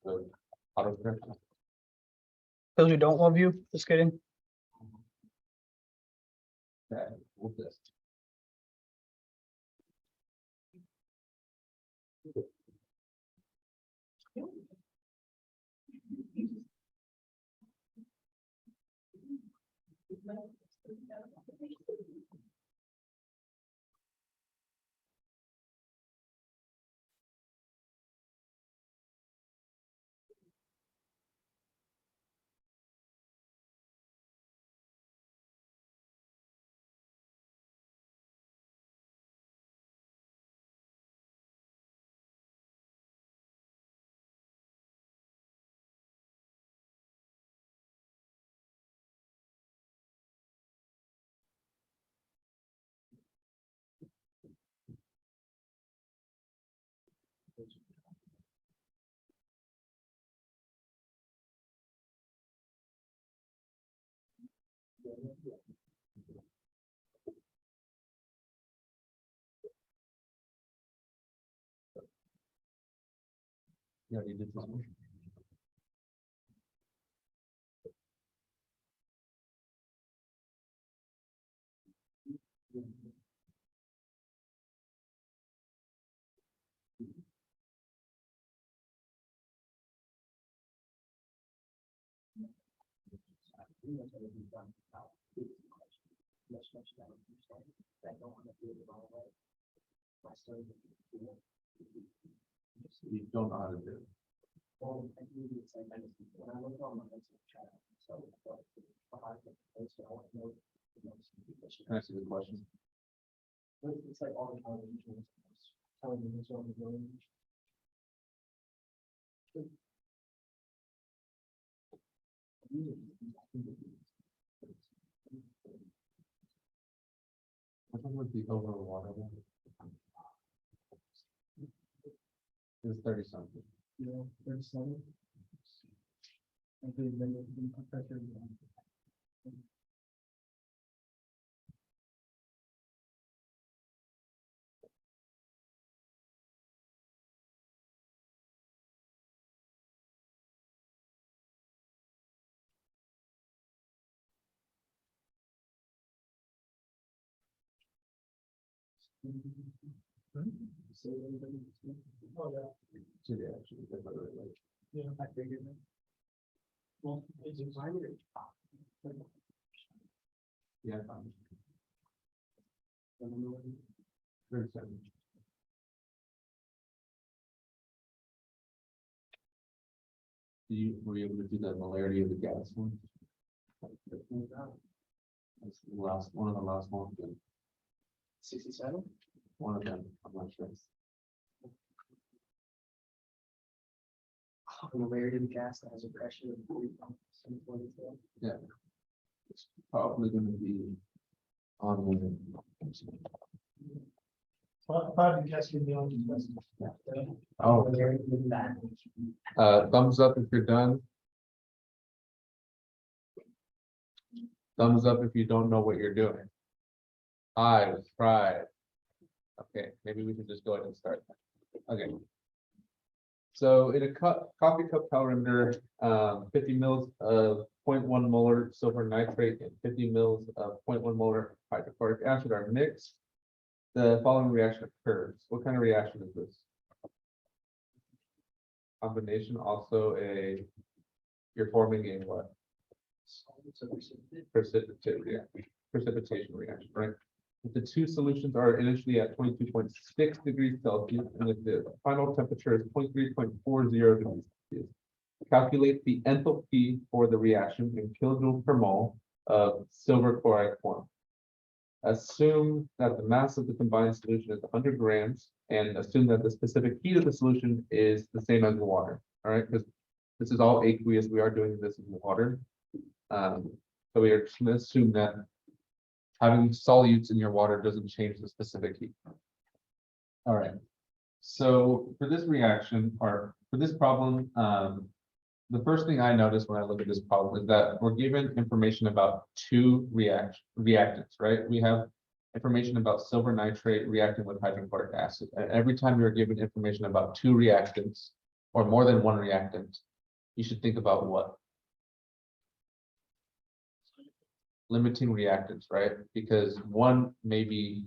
the autocorrect. Those who don't love you, just kidding. Okay, with this. Yeah, you did this one. You don't know how to do it. Can I see the question? It's like all the television. Television is on the road. Which one was the over water one? It was 30 something. Yeah, 37. I think then the pressure. Oh, yeah. So they actually did better, like, Yeah, I figured that. Well, it's exciting. yeah, 37. Were you able to do the molarity of the gas one? That's the last one of the last ones. 67? One of them, I'm not sure. Molarity of the gas that has a pressure of 40. Yeah. It's probably gonna be on the. Probably guess you're the only person. Oh, thumbs up if you're done. Thumbs up if you don't know what you're doing. I was fried. Okay, maybe we can just go ahead and start. Okay. So in a coffee cup calorimeter, 50 mils of 0.1 molar silver nitrate and 50 mils of 0.1 molar hydrochloric acid are mixed. The following reaction occurs. What kind of reaction is this? Combination, also you're forming a what? Precipitation reaction, right? If the two solutions are initially at 22.6 degrees Celsius and if the final temperature is 23.40 degrees Celsius, calculate the enthalpy for the reaction in kilojoules per mole of silver chloride form. Assume that the mass of the combined solution is 100 grams and assume that the specific heat of the solution is the same as the water. All right, because this is all aqueous. We are doing this in the water. So we are just going to assume that having solutes in your water doesn't change the specific heat. All right. So for this reaction or for this problem, the first thing I noticed when I look at this problem is that we're given information about two reactants, right? We have information about silver nitrate reacting with hydrochloric acid. And every time you're given information about two reactants, or more than one reactant, you should think about what? Limiting reactants, right? Because one may be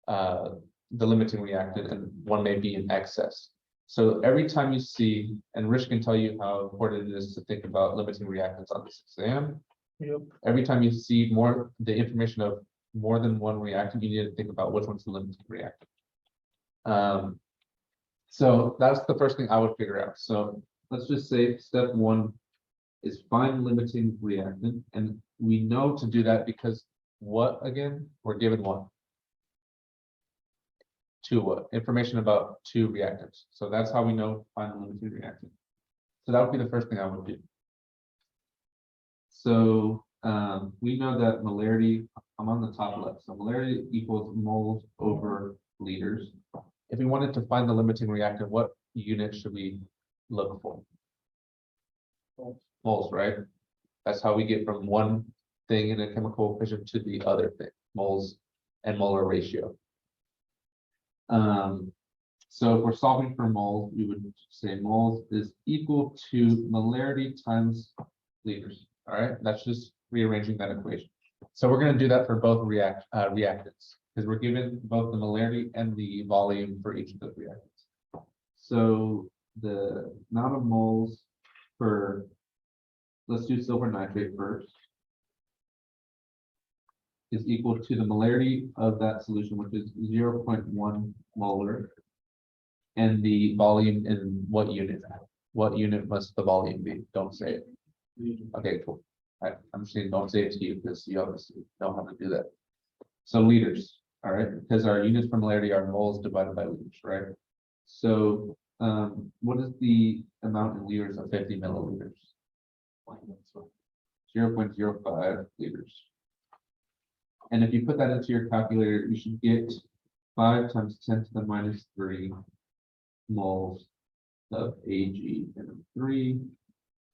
the limiting reactant and one may be in excess. So every time you see, and Rich can tell you how important it is to think about limiting reactants on this exam. Yep. Every time you see the information of more than one reactant, you need to think about which one's the limiting reactant. So that's the first thing I would figure out. So let's just say step one is find limiting reactant, and we know to do that because what again? We're given what? Two what? Information about two reactants. So that's how we know to find the limiting reactant. So that would be the first thing I would do. So we know that molarity, I'm on the top left, so molarity equals moles over liters. If we wanted to find the limiting reactant, what unit should we look for? Moles, right? That's how we get from one thing in a chemical equation to the other thing, moles and molar ratio. So if we're solving for moles, we would say moles is equal to molarity times liters. All right, that's just rearranging that equation. So we're going to do that for both reactants because we're given both the molarity and the volume for each of those reactants. So the amount of moles for, let's do silver nitrate first, is equal to the molarity of that solution, which is 0.1 molar, and the volume in what unit? What unit must the volume be? Don't say it. Okay, cool. I'm saying don't say it to you because you obviously don't have to do that. So liters, all right, because our units for molarity are moles divided by liters, right? So what is the amount in liters of 50 milliliters? 0.05 liters. And if you put that into your calculator, you should get 5 times 10 to the minus 3 moles of AgNO3.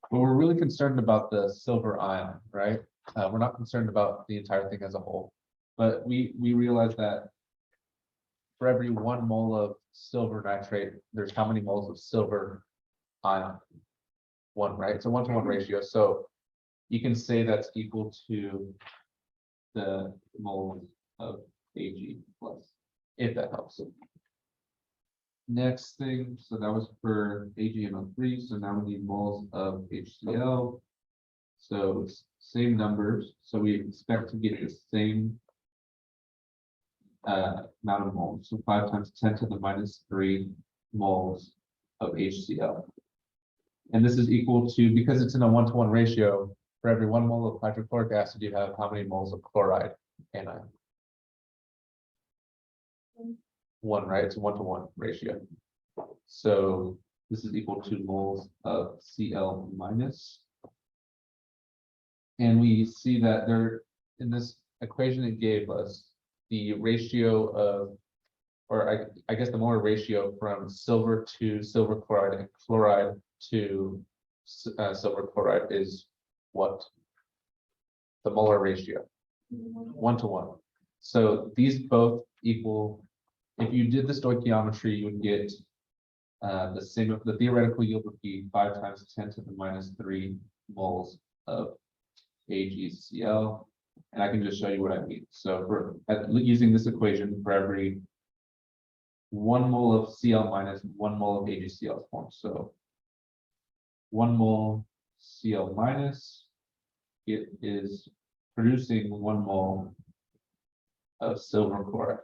But we're really concerned about the silver ion, right? We're not concerned about the entire thing as a whole. But we realize that for every 1 mole of silver nitrate, there's how many moles of silver ion? 1, right? It's a 1-to-1 ratio. So you can say that's equal to the moles of Ag plus, if that helps. Next thing, so that was for AgNO3, so now we need moles of HCl. So it's same numbers, so we expect to get the same amount of moles. So 5 times 10 to the minus 3 moles of HCl. And this is equal to, because it's in a 1-to-1 ratio, for every 1 mole of hydrochloric acid, you have how many moles of chloride anion? 1, right? It's a 1-to-1 ratio. So this is equal to moles of Cl minus. And we see that there, in this equation it gave us the ratio of, or I guess the molar ratio from silver to silver chloride and chloride to silver chloride is what? The molar ratio, 1-to-1. So these both equal, if you did the stoichiometry, you would get the same, the theoretical yield would be 5 times 10 to the minus 3 moles of AgCl. And I can just show you what I mean. So for using this equation, for every 1 mole of Cl minus 1 mole of AgCl is formed. So 1 mole Cl minus, it is producing 1 mole of silver chloride.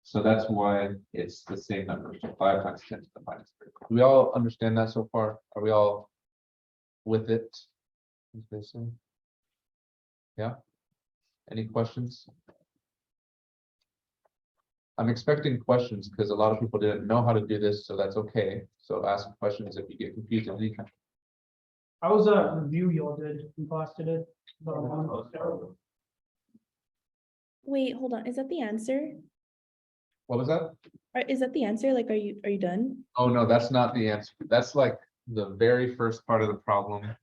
So that's why it's the same number. So 5 times 10 to the minus 3. Do we all understand that so far? Are we all with it? Yeah. Any questions? I'm expecting questions because a lot of people didn't know how to do this, so that's okay. So ask questions if you get confused at any time. How was a review y'all did in class today? Wait, hold on. Is that the answer? What was that? Is that the answer? Like, are you done? Oh, no, that's not the answer. That's like the very first part of the problem.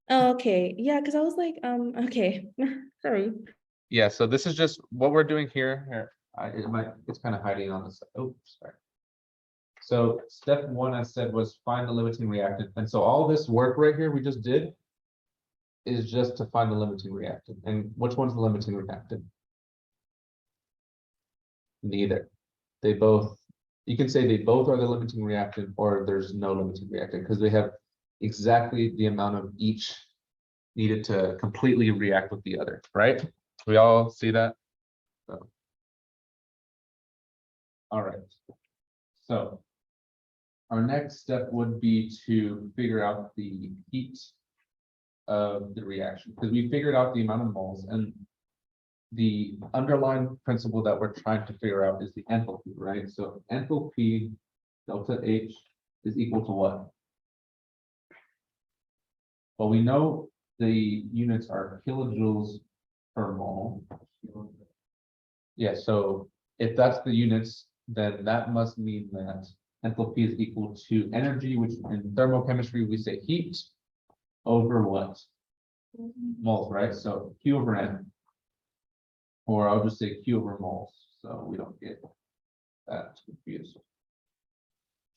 Oh, okay. Yeah, because I was like, okay. Sorry. Yeah, so this is just what we're doing here. Here, it's kind of hiding on the side. Oh, sorry. So step one, I said, was find the limiting reactant. And so all this work right here we just did is just to find the limiting reactant. And which one's the limiting reactant? Neither. They both, you can say they both are the limiting reactant, or there's no limiting reactant because they have exactly the amount of each needed to completely react with the other, right? We all see that? So. All right. So our next step would be to figure out the heat of the reaction, because we figured out the amount of moles, and the underlying principle that we're trying to figure out is the enthalpy, right? So enthalpy delta H is equal to what? Well, we know the units are kilojoules per mole. Yeah, so if that's the units, then that must mean that enthalpy is equal to energy, which in thermochemistry we say heat over what? Moles, right? So Q over N. Or I'll just say Q over moles, so we don't get that confused.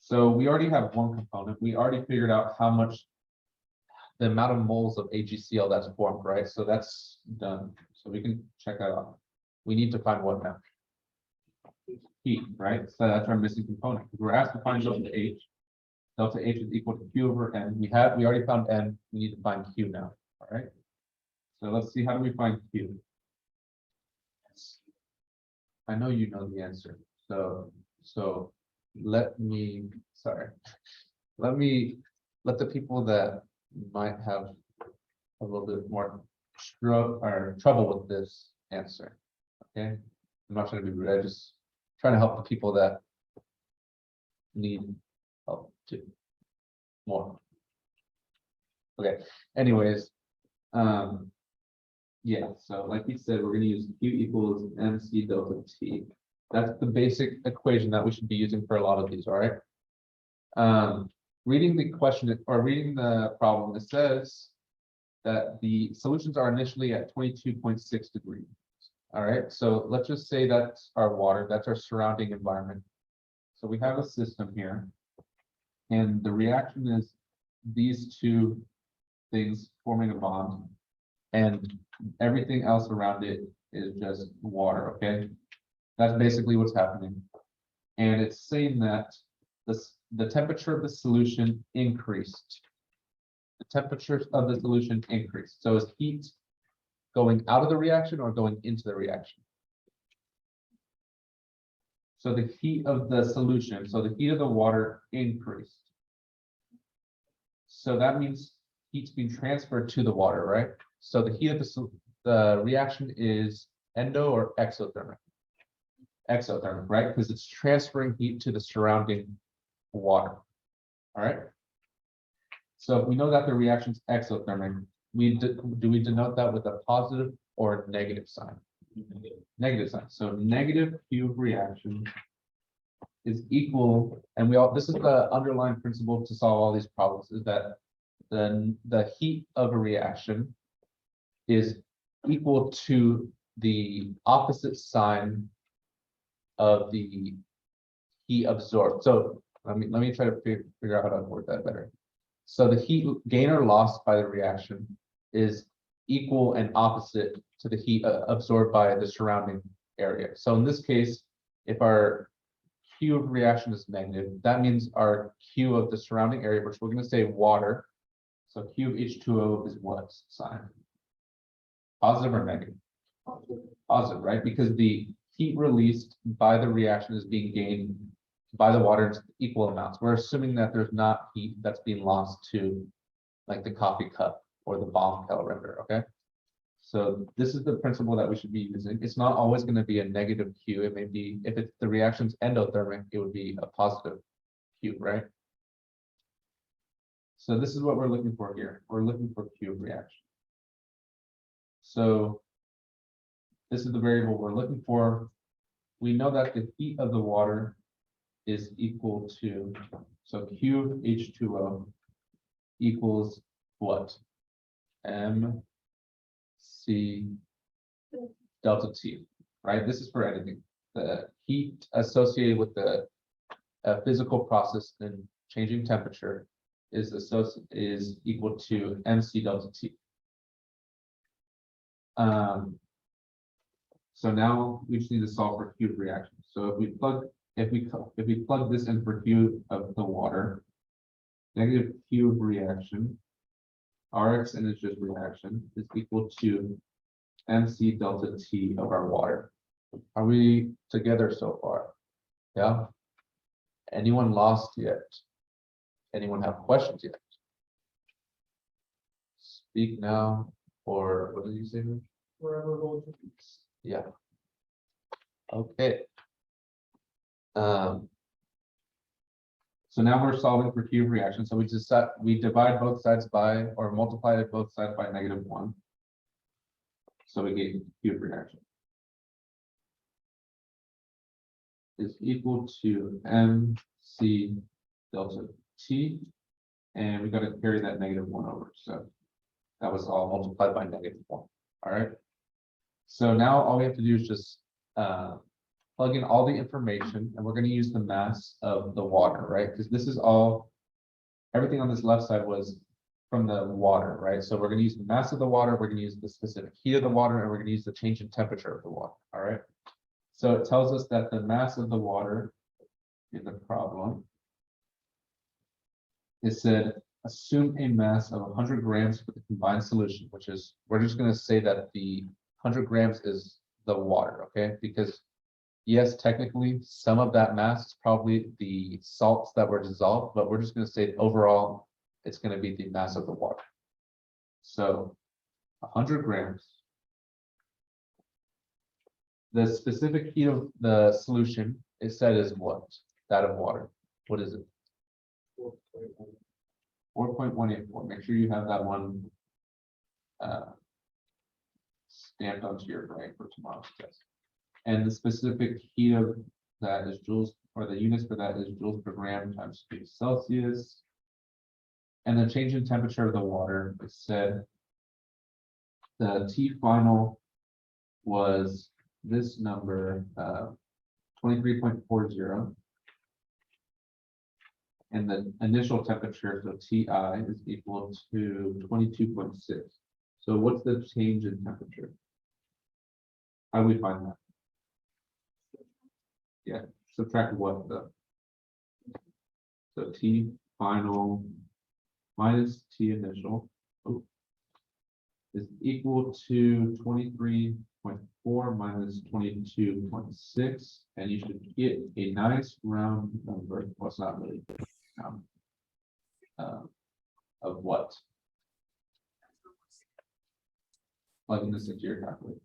So we already have one component. We already figured out how much the amount of moles of AgCl that's formed, right? So that's done. So we can check that out. We need to find what now? Heat, right? So that's our missing component. We're asked to find delta H. Delta H is equal to Q over N. We already found N. We need to find Q now. All right. So let's see, how do we find Q? I know you know the answer. So let the people that might have a little bit more trouble with this answer. Okay. I'm not trying to be rude. I just trying to help the people that need help too more. Okay. Anyways, yeah, so like we said, we're going to use Q equals MC delta T. That's the basic equation that we should be using for a lot of these, all right? Reading the question or reading the problem, it says that the solutions are initially at 22.6 degrees. All right, so let's just say that's our water, that's our surrounding environment. So we have a system here, and the reaction is these two things forming a bond, and everything else around it is just water, okay? That's basically what's happening. And it's saying that the temperature of the solution increased. The temperature of the solution increased. So is heat going out of the reaction or going into the reaction? So the heat of the solution, so the heat of the water increased. So that means heat's being transferred to the water, right? So the heat of the reaction is endo or exothermic? Exothermic, right? Because it's transferring heat to the surrounding water. All right. So if we know that the reaction is exothermic, do we denote that with a positive or a negative sign? Negative sign. So negative Q of reaction is equal, and this is the underlying principle to solve all these problems, is that the heat of a reaction is equal to the opposite sign of the heat absorbed. So let me try to figure out how to word that better. So the heat gain or loss by the reaction is equal and opposite to the heat absorbed by the surrounding area. So in this case, if our Q of reaction is negative, that means our Q of the surrounding area, which we're going to say water. So Q of H2O is what sign? Positive or negative? Positive, right? Because the heat released by the reaction is being gained by the water in equal amounts. We're assuming that there's not heat that's being lost to like the coffee cup or the bomb calorimeter, okay? So this is the principle that we should be using. It's not always going to be a negative Q. It may be, if the reaction's endothermic, it would be a positive Q, right? So this is what we're looking for here. We're looking for Q of reaction. So this is the variable we're looking for. We know that the heat of the water is equal to, so Q of H2O equals what? MC delta T, right? This is for anything. The heat associated with the a physical process in changing temperature is equal to MC delta T. So now we just need to solve for Q of reaction. So if we plug this in for Q of the water, negative Q of reaction, Rx and it's just reaction is equal to MC delta T of our water. Are we together so far? Yeah. Anyone lost yet? Anyone have questions yet? Speak now, or what did you say? Rich? Wherever goes. Yeah. Okay. So now we're solving for Q of reaction. So we divide both sides by, or multiply both sides by -1. So we get Q of reaction is equal to MC delta T, and we got to carry that -1 over. So that was all multiplied by -1. All right. So now all we have to do is just plug in all the information, and we're going to use the mass of the water, right? Because this is all, everything on this left side was from the water, right? So we're going to use the mass of the water, we're going to use the specific heat of the water, and we're going to use the change in temperature of the water, all right? So it tells us that the mass of the water in the problem, it said, assume a mass of 100 grams for the combined solution, which is, we're just going to say that the 100 grams is the water, okay? Because yes, technically, some of that mass is probably the salts that were dissolved, but we're just going to say overall, it's going to be the mass of the water. So 100 grams. The specific heat of the solution is said is what? That of water. What is it? 4.184. Make sure you have that one stamped onto your brain for tomorrow's test. And the specific heat of that is joules, or the units for that is joules per gram times degrees Celsius. And the change in temperature of the water is said the T final was this number, 23.40. And the initial temperature, so TI, is equal to 22.6. So what's the change in temperature? How do we find that? Yeah, subtract what though? So T final minus T initial is equal to 23.4 minus 22.6, and you should get a nice round number. Well, it's not really of what? Plugging this into your calculator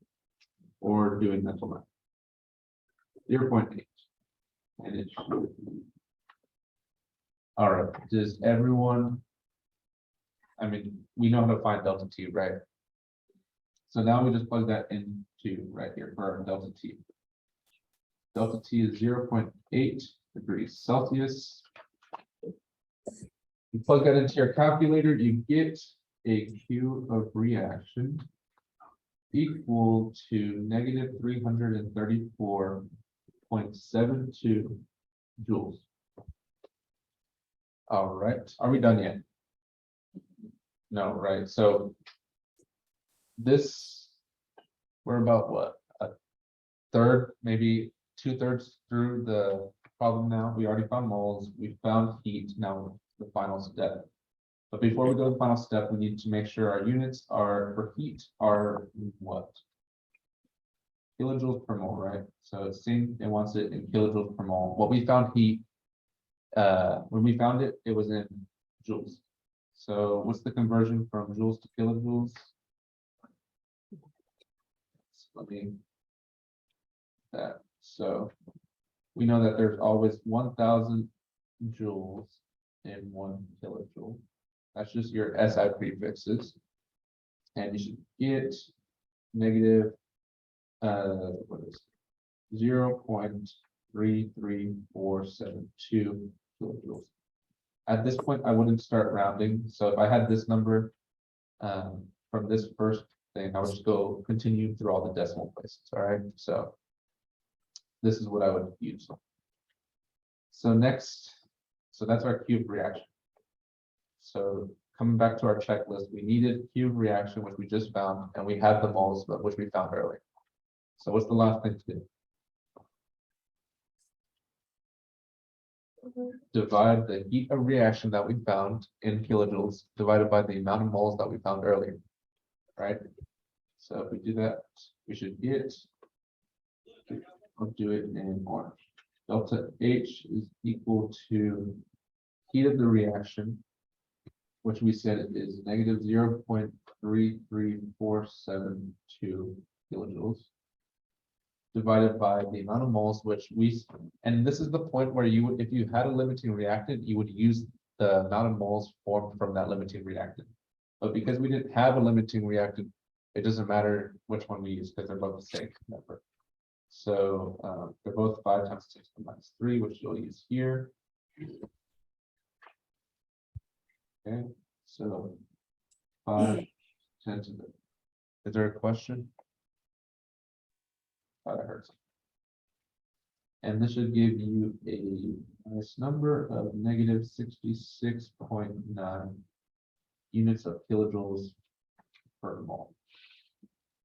or doing mental math. 0.8. And it should be. All right. Does everyone? I mean, we know how to find delta T, right? So now we just plug that into right here for our delta T. Delta T is 0.8 degrees Celsius. You plug that into your calculator, you get a Q of reaction equal to negative 334.72 joules. All right, are we done yet? No, right? So this, we're about what? A third, maybe 2/3 through the problem now. We already found moles, we found heat, now the final step. But before we go to the final step, we need to make sure our units are for heat are what? Kilojoules per mole, right? So it's saying it wants it in kilojoules per mole. What we found heat, when we found it, it was in joules. So what's the conversion from joules to kilojoules? Let me that. So we know that there's always 1,000 joules in 1 kilojoule. That's just your SI prefixes. And you should get negative what is 0.33472 kilojoules. At this point, I wouldn't start rounding. So if I had this number from this first thing, I would just go continue through all the decimal places. All right. So this is what I would use. So next, so that's our cube reaction. So coming back to our checklist, we needed cube reaction, which we just found, and we had the moles, but which we found earlier. So what's the last thing to do? Divide the heat of reaction that we found in kilojoules divided by the amount of moles that we found earlier, right? So if we do that, we should get, I'll do it in orange. Delta H is equal to heat of the reaction, which we said is negative 0.33472 kilojoules, divided by the amount of moles, which we, and this is the point where you would, if you had a limiting reactant, you would use the amount of moles formed from that limiting reactant. But because we didn't have a limiting reactant, it doesn't matter which one we use because they're both the same number. So they're both 5 times 10 to the minus 3, which you'll use here. Okay, so 5, 10 to the. Is there a question? Oh, that hurts. And this should give you a nice number of negative 66.9 units of kilojoules per mole.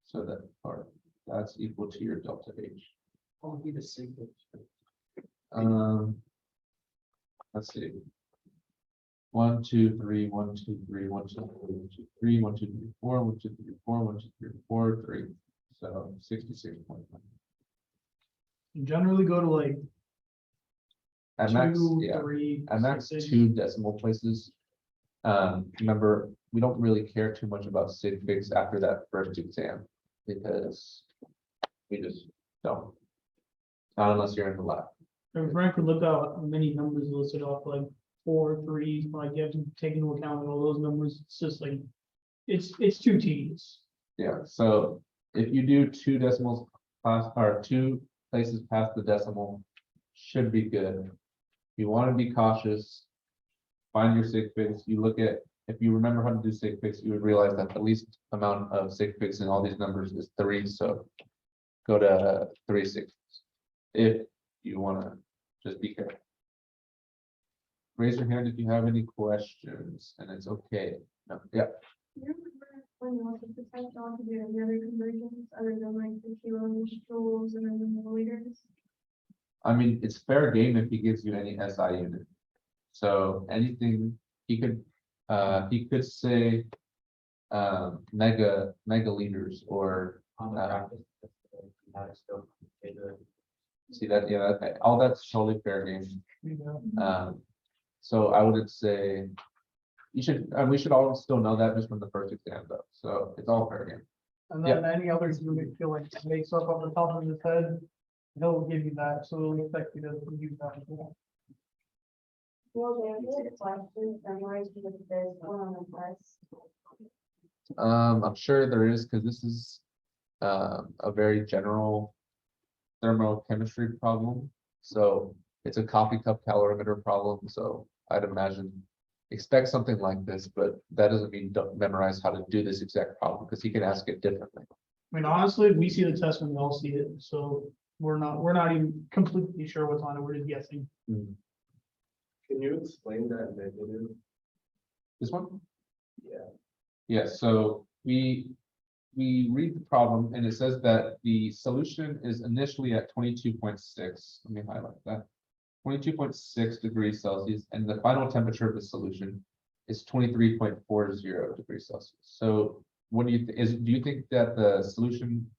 So that part, that's equal to your delta H. What would be the sigma? Let's see. 1, 2, 3, 1, 2, 3, 1, 2, 3, 1, 2, 3, 1, 2, 3, 4, 1, 2, 3, 4, 1, 2, 3, 4, 3. So 66.9. You generally go to like At max, 2, yeah. 3, At max 6. 2 decimal places. Remember, we don't really care too much about sig figs after that first exam because we just don't. Not unless you're in the lab. And Frank could look out how many numbers listed off, like 4, 3, like you have to take into account all those numbers. It's just like, it's too tedious. Yeah, so if you do 2 decimals past or 2 places past the decimal, should be good. If you want to be cautious, find your sig figs. You look at, if you remember how to do sig figs, you would realize that the least amount of sig figs in all these numbers is 3. So go to 3 sig figs if you want to just be careful. Raise your hand if you have any questions, and it's okay. No, yeah. Do you remember when you looked at the test on to do the other conversions other than like the kilos, joules, and then the milliliters? I mean, it's fair game if he gives you any SI unit. So anything he could say megaliters or On the practice. Now it's still. see that, yeah, all that's totally fair game. So I would say you should, and we should all still know that just from the first exam though. So it's all fair game. And then any others you may feel like makes up off the top of his head, he'll give you that, so it'll expect you to use that as well. Well, the answer to questions memorized because there's one on the test. I'm sure there is, because this is a very general thermochemistry problem. So it's a coffee cup calorimeter problem. So I'd imagine expect something like this, but that doesn't mean don't memorize how to do this exact problem because he can ask it differently. I mean, honestly, we see the test when we all see it, so we're not even completely sure what's on it, we're just guessing. Can you explain that negative? This one? Yeah. Yeah, so we read the problem and it says that the solution is initially at 22.6. Let me highlight that. 22.6 degrees Celsius, and the final temperature of the solution is 23.40 degrees Celsius. So what do you do you think that the solution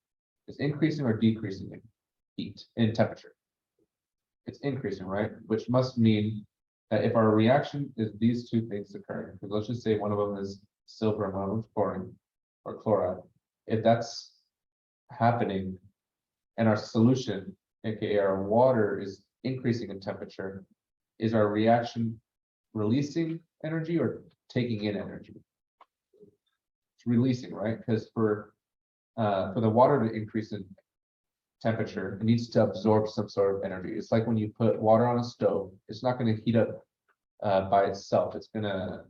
is increasing or decreasing in heat in temperature? It's increasing, right? Which must mean that if our reaction is these two things occurring, because let's just say one of them is silver and one of them is chlorine or chloride, if that's happening and our solution, aka our water, is increasing in temperature, is our reaction releasing energy or taking in energy? It's releasing, right? Because for the water to increase in temperature, it needs to absorb some sort of energy. It's like when you put water on a stove, it's not going to heat up by itself. It's going to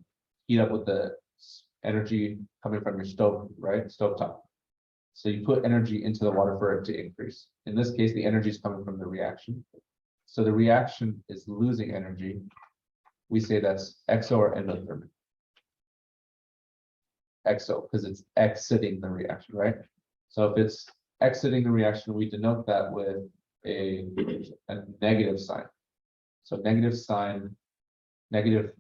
heat up with the energy coming from your stove, right? Stovetop. So you put energy into the water for it to increase. In this case, the energy is coming from the reaction. So the reaction is losing energy. We say that's exo or endothermic. Exo, because it's exiting the reaction, right? So if it's exiting the reaction, we denote that with a negative sign. So negative sign, negative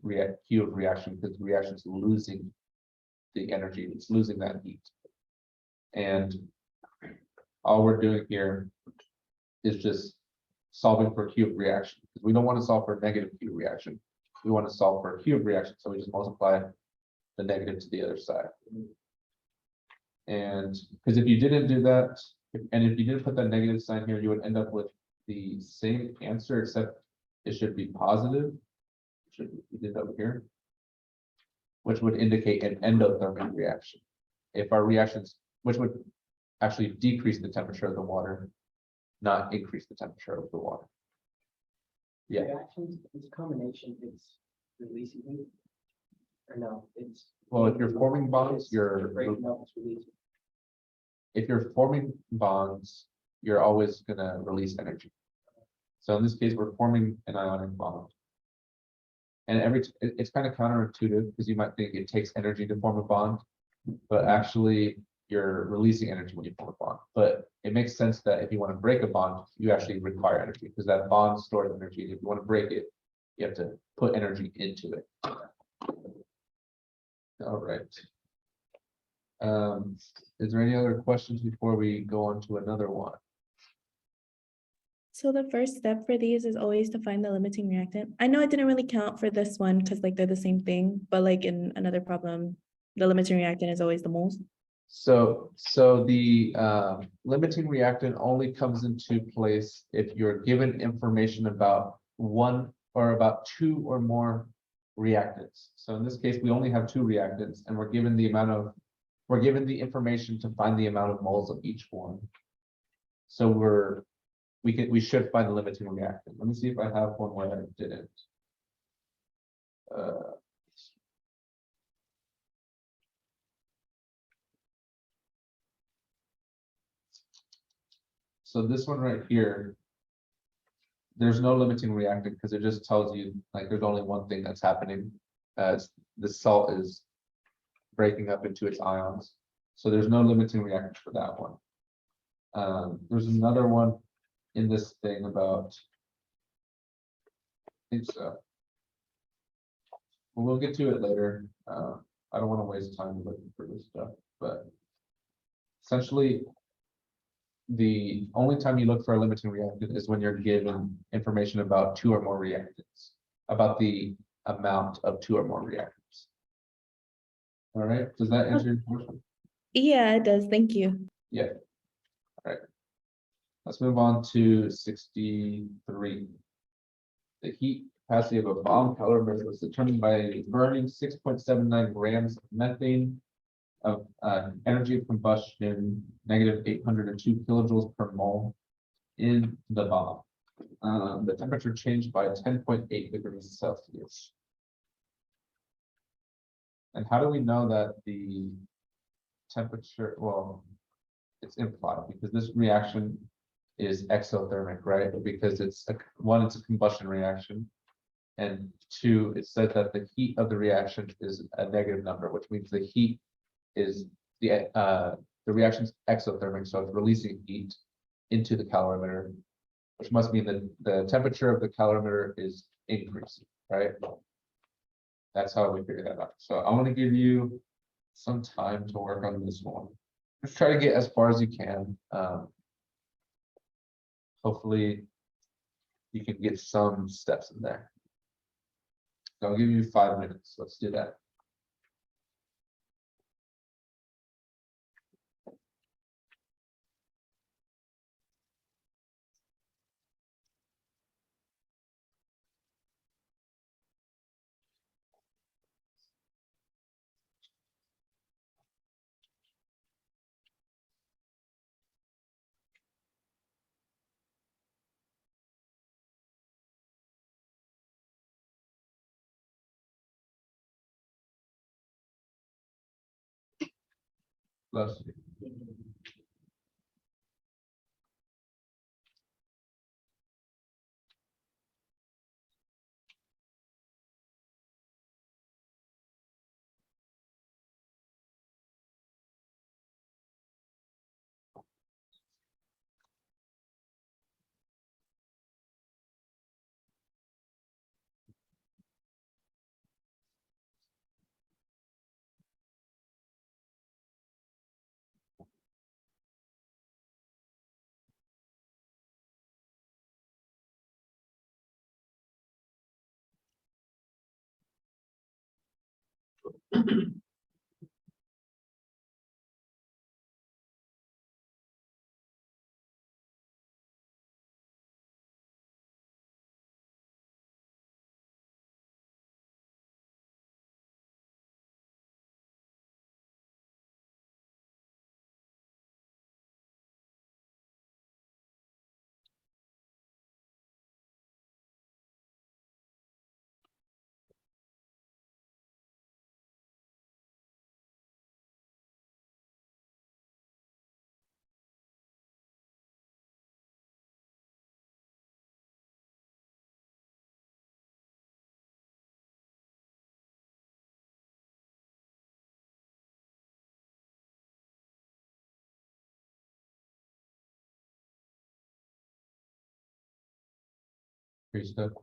Q of reaction, because the reaction is losing the energy, it's losing that heat. And all we're doing here is just solving for Q of reaction, because we don't want to solve for negative Q reaction. We want to solve for Q of reaction, so we just multiply the negative to the other side. And because if you didn't do that, and if you didn't put that negative sign here, you would end up with the same answer, except it should be positive. It should be over here, which would indicate an endothermic reaction. If our reactions, which would actually decrease the temperature of the water, not increase the temperature of the water. Yeah. Reactions, it's combination, it's releasing heat. Or no, it's. Well, if you're forming bonds, You're breaking up, it's releasing. if you're forming bonds, you're always gonna release energy. So in this case, we're forming an ionic bond. And it's kind of counterintuitive because you might think it takes energy to form a bond, but actually you're releasing energy when you form a bond. But it makes sense that if you want to break a bond, you actually require energy because that bond stores energy. If you want to break it, you have to put energy into it. All right. Is there any other questions before we go on to another one? So the first step for these is always to find the limiting reactant. I know it didn't really count for this one because like they're the same thing, but like in another problem, the limiting reactant is always the moles. So the limiting reactant only comes into place if you're given information about one or about two or more reactants. So in this case, we only have two reactants, and we're given the information to find the amount of moles of each one. So we should find the limiting reactant. Let me see if I have one where I didn't. So this one right here, there's no limiting reactant because it just tells you like there's only one thing that's happening. The salt is breaking up into its ions. So there's no limiting reactant for that one. There's another one in this thing about, I think so. We'll get to it later. I don't want to waste time looking for this stuff, but essentially, the only time you look for a limiting reactant is when you're given information about two or more reactants, about the amount of two or more reactants. All right, does that answer your question? Yeah, it does. Thank you. Yeah. All right. Let's move on to 63. The heat capacity of a bomb calorimeter was determined by burning 6.79 grams of methane of energy of combustion, negative 802 kilojoules per mole in the bomb. The temperature changed by 10.8 degrees Celsius. And how do we know that the temperature, well, it's implied because this reaction is exothermic, right? Because it's it's a combustion reaction. And two, it said that the heat of the reaction is a negative number, which means the heat is the reaction's exothermic, so it's releasing heat into the calorimeter, which must mean that the temperature of the calorimeter is increasing, right? That's how we figure that out. So I want to give you some time to work on this one. Just try to get as far as you can. Hopefully you can get some steps in there. So I'll give you 5 minutes. Let's do that. Bless you. Pretty stuck. I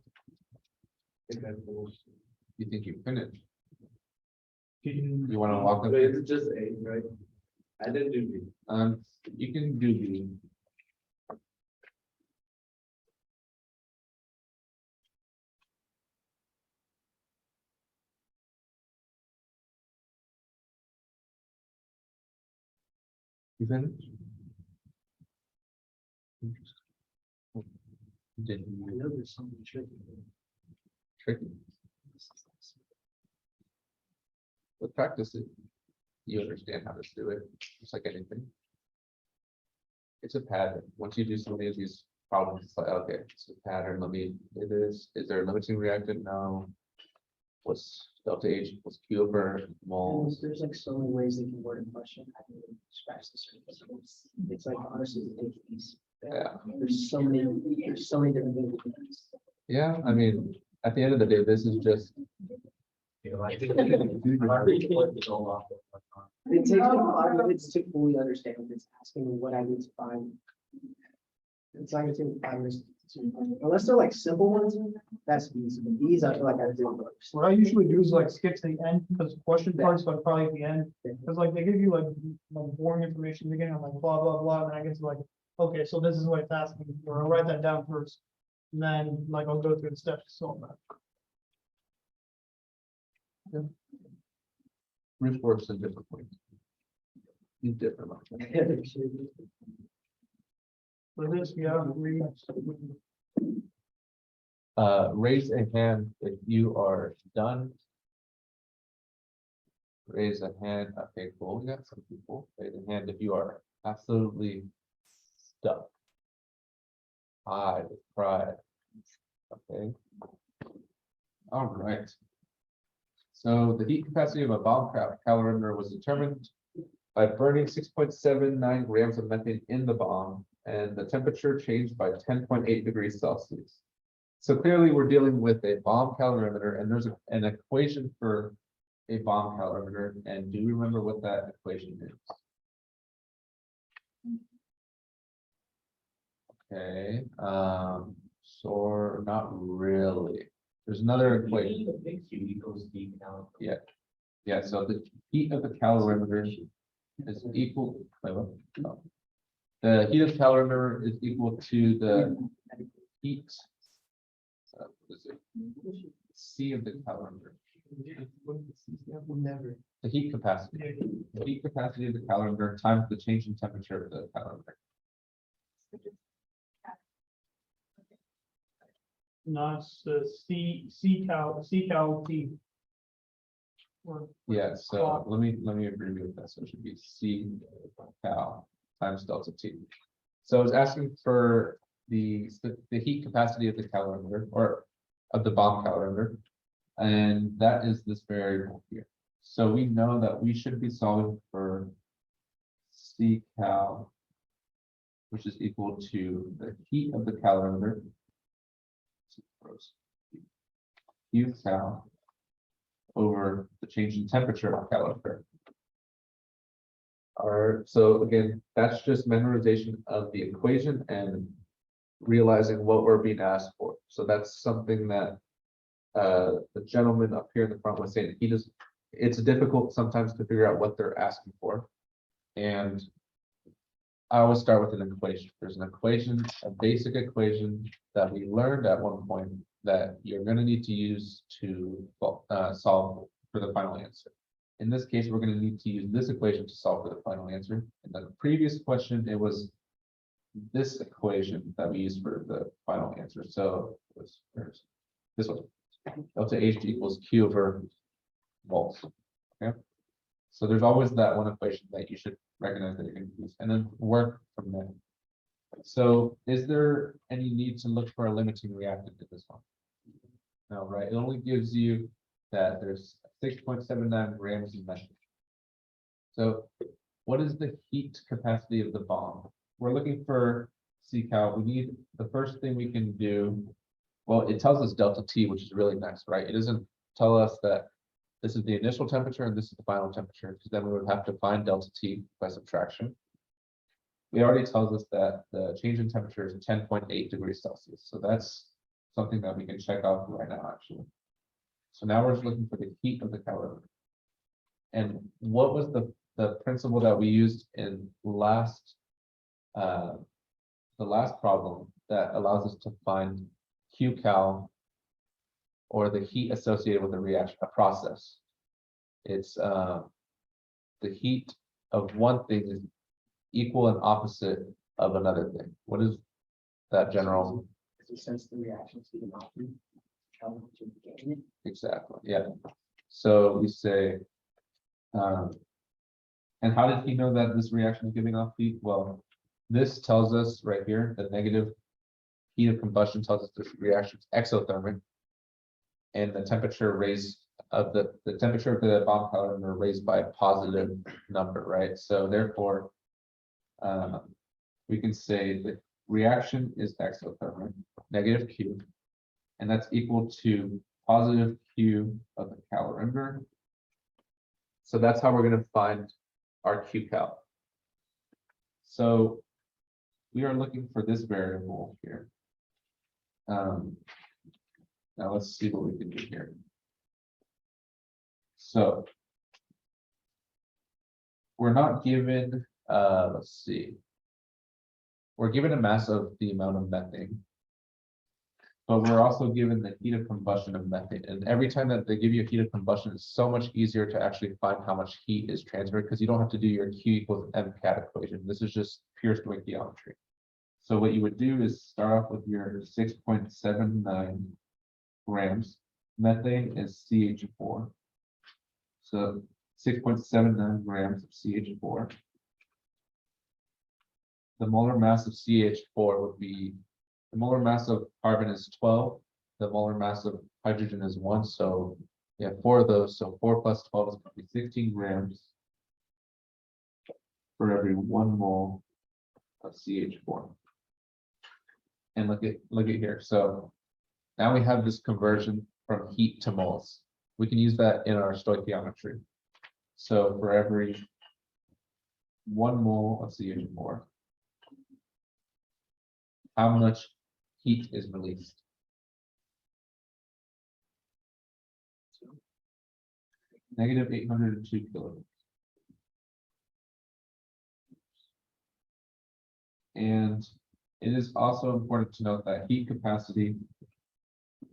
think I finished. You think you finished? Can You wanna walk up? Wait, it's just A, right? I didn't do B. You can do the. You finished? Did I you know there's something tricky. tricky? But practice it. You understand how to do it, just like anything. It's a pattern. Once you do so many of these problems, it's like, okay, it's a pattern. Let me do this. Is there a limiting reactant? No. What's delta H equals Q over moles? There's like so many ways they can word a question. I can even scratch the surface. It's like honestly ridiculous. Yeah. There's so many different things. we can do. Yeah, I mean, at the end of the day, this is just. It takes me 5 minutes to fully understand what it's asking and what I need to find. It's not gonna take me 5 minutes. Unless they're like simple ones, that's easy. But these I feel like I do first. What I usually do is like skip to the end, because question parts like probably at the end, because like they give you like boring information, beginning, I'm like blah, blah, blah, and then I get to like, okay, so this is what it's asking, or I'll write that down first. And then like I'll go through the steps to solve that. Bruce works in different ways. He's different. For this, yeah, Raise a hand if you are done. Raise a hand. Okay, cool. We got some people. Raise a hand if you are absolutely stuck. I cried. Okay. All right. So the heat capacity of a bomb calorimeter was determined by burning 6.79 grams of methane in the bomb, and the temperature changed by 10.8 degrees Celsius. So clearly we're dealing with a bomb calorimeter, and there's an equation for a bomb calorimeter. And do you remember what that equation is? Okay, so not really. There's another equation. Yeah. Yeah, so the heat of the calorimeter is equal. Wait, what? Oh. The heat of the calorimeter is equal to the heat. What is it? C of the calorimeter. The heat capacity. The heat capacity of the calorimeter times the change in temperature of the calorimeter. not C cal T. Or Yeah, so let me agree with that. So it should be C cal times delta T. So I was asking for the heat capacity of the calorimeter or of the bomb calorimeter, and that is this variable here. So we know that we should be solving for C cal, which is equal to the heat of the calorimeter, Q cal, over the change in temperature of the calorimeter. So again, that's just memorization of the equation and realizing what we're being asked for. So that's something that the gentleman up here in the front was saying. It's difficult sometimes to figure out what they're asking for. And I always start with an equation. There's an equation, a basic equation that we learned at one point that you're going to need to use to solve for the final answer. In this case, we're gonna need to use this equation to solve for the final answer. In the previous question, it was this equation that we used for the final answer. So there's this one. Delta H equals Q over moles. Okay. So there's always that one equation that you should recognize that you're going to use and then work from there. So is there any need to look for a limiting reactant in this one? No, right? It only gives you that there's 6.79 grams of methane. So what is the heat capacity of the bomb? We're looking for CCal. We need the first thing we can do. Well, it tells us delta T, which is really nice, right? It doesn't tell us that this is the initial temperature and this is the final temperature, because then we would have to find delta T by subtraction. It already tells us that the change in temperature is 10.8 degrees Celsius. So that's something that we can check off right now, actually. So now we're just looking for the heat of the calorimeter. And what was the principle that we used in the last problem that allows us to find Qcal, or the heat associated with a reaction, a process? It's the heat of one thing is equal and opposite of another thing. What is that general? Since the reaction is being offered, how much you gain it. Exactly, yeah. So we say, and how did he know that this reaction is giving off heat? Well, this tells us right here, the negative heat of combustion tells us this reaction is exothermic. And the temperature raised of the temperature of the bomb calorimeter raised by a positive number, right? So therefore, we can say the reaction is exothermic, negative Q, and that's equal to positive Q of the calorimeter. So that's how we're going to find our Qcal. So we are looking for this variable here. Now let's see what we can do here. So we're not given, let's see. We're given a mass of the amount of methane, but we're also given the heat of combustion of methane. And every time that they give you a heat of combustion, it's so much easier to actually find how much heat is transferred because you don't have to do your Q equals MCAT equation. This is just pure stoichiometry. So what you would do is start off with your 6.79 grams. Methane is CH4. So 6.79 grams of CH4. The molar mass of CH4 would be, the molar mass of carbon is 12. The molar mass of hydrogen is 1. So you have 4 of those. So 4 plus 12 is going to be 16 grams for every 1 mole of CH4. And look at here. So now we have this conversion from heat to moles. We can use that in our stoichiometry. So for every 1 mole of CH4, how much heat is released? Negative 802 kilojoules. And it is also important to note that heat capacity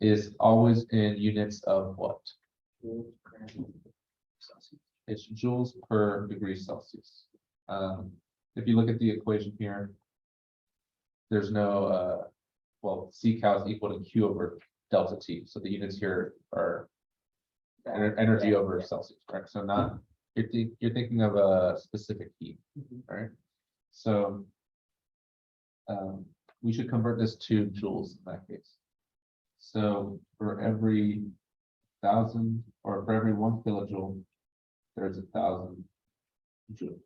is always in units of what? It's joules per degree Celsius. If you look at the equation here, there's no, well, CCal is equal to Q over delta T. So the units here are energy over Celsius, correct? So not, you're thinking of a specific heat, right? So we should convert this to joules in that case. So for every 1,000, or for every 1 kilojoule, there's 1,000 joules.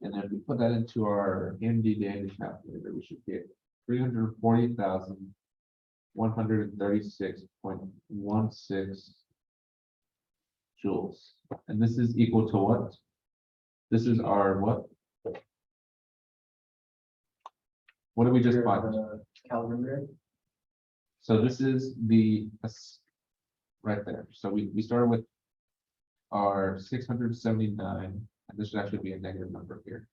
And if we put that into our MD Dandy calculator, we should get 340,136.16 joules. And this is equal to what? This is our what? What did we just find? Calorimeter. So this is the right there. So we started with our 679. And this should actually be a negative number here.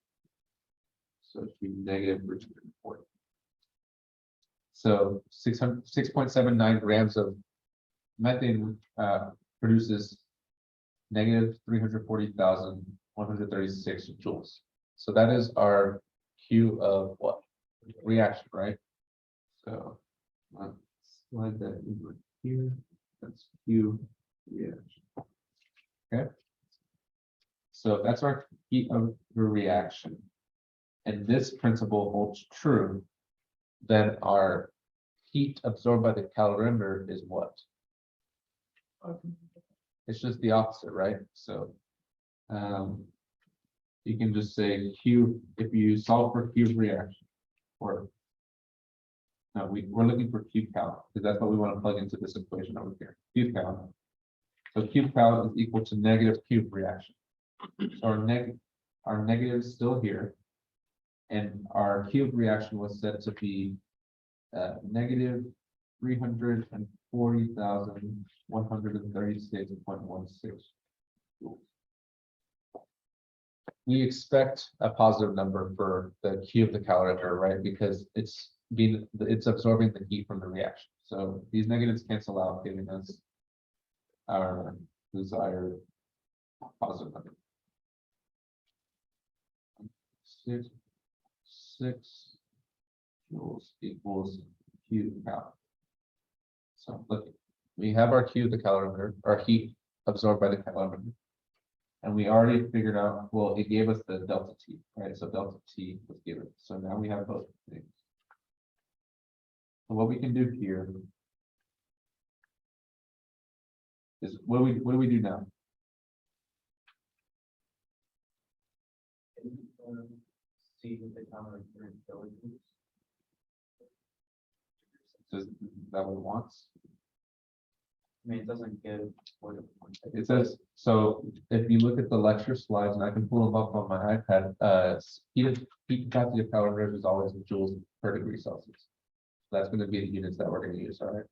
So it should be negative 340. So 6.79 grams of methane produces negative 340,136 joules. So that is our Q of what? Reaction, right? So let's slide that over here. That's Q reaction. Okay. So that's our heat of the reaction. And this principle holds true, then our heat absorbed by the calorimeter is what? It's just the opposite, right? So you can just say Q, if you solve for Q reaction, or no, we're looking for Q cal, because that's what we want to plug into this equation over here. Q cal. So Q cal is equal to negative Q reaction. So our negative is still here. And our cube reaction was said to be negative 340,136.16. We expect a positive number for the Q of the calorimeter, right? Because it's absorbing the heat from the reaction. So these negatives cancel out, giving us our desired positive number. 6 joules equals Q cal. So look, we have our Q, the calorimeter, our heat absorbed by the calorimeter. And we already figured out, well, it gave us the delta T, right? So delta T was given. So now we have both things. So what we can do here is what do we do now? See the common intelligence. Does that what it wants? I mean, it doesn't give what it wants. It says, so if you look at the lecture slides, and I can pull them up on my iPad, heat capacity of calorimeters is always in joules per degree Celsius. That's going to be the units that we're going to use, all right?